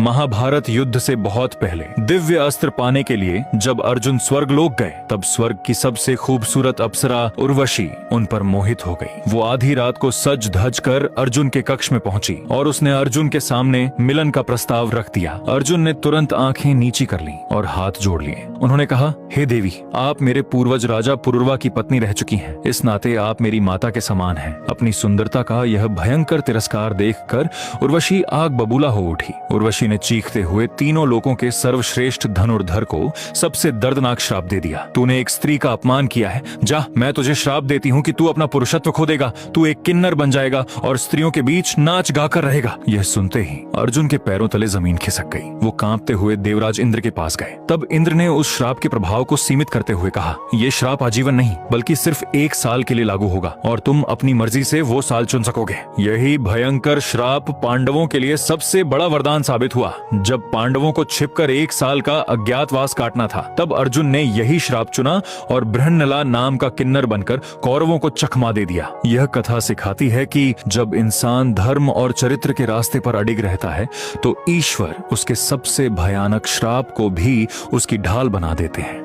महाभारत युद्ध से बहुत पहले दिव्य अस्त्र पाने के लिए जब अर्जुन स्वर्गलोक गए, तब स्वर्ग की सबसे खूबसूरत अप्सरा उर्वशी उन पर मोहित हो गई। वो आधी रात को सज धज कर अर्जुन के कक्ष में पहुंची और उसने अर्जुन के सामने मिलन का प्रस्ताव रख दिया। अर्जुन ने तुरंत आंखें नीची कर ली और हाथ जोड़ लिए। उन्होंने कहा, हे देवी, आप मेरे पूर्वज राजा पुरुरवा की पत्नी रह चुकी हैं। इस नाते आप मेरी माता के समान हैं। अपनी सुंदरता का यह भयंकर तिरस्कार देखकर उर्वशी आग बबूला हो उठी। उर्वशी ने चीखते हुए तीनों लोगों के सर्वश्रेष्ठ धनुर्धर को सबसे दर्दनाक श्राप दे दिया। तूने एक स्त्री का अपमान किया है। जा, मैं तुझे श्राप देती हूँ कि तू अपना पुरुषत्व खो देगा। तू एक किन्नर बन जाएगा और स्त्रियों के बीच नाच गाकर रहेगा। यह सुनते ही अर्जुन के पैरों तले जमीन खिसक गई। वो कांपते हुए देवराज इंद्र के पास गए। तब इंद्र ने उस श्राप के प्रभाव को सीमित करते हुए कहा, यह श्राप आजीवन नहीं बल्कि सिर्फ 1 साल के लिए लागू होगा और तुम अपनी मर्जी से वो साल चुन सकोगे। यही भयंकर श्राप पांडवों के लिए सबसे बड़ा वरदान साबित हुआ। जब पांडवों को छिपकर 1 साल का अज्ञातवास काटना था, तब अर्जुन ने यही श्राप चुना और बृहन्नला नाम का किन्नर बनकर कौरवों को चकमा दे दिया। यह कथा सिखाती है कि जब इंसान धर्म और चरित्र के रास्ते पर अडिग रहता है, तो ईश्वर उसके सबसे भयानक श्राप को भी उसकी ढाल बना देते हैं।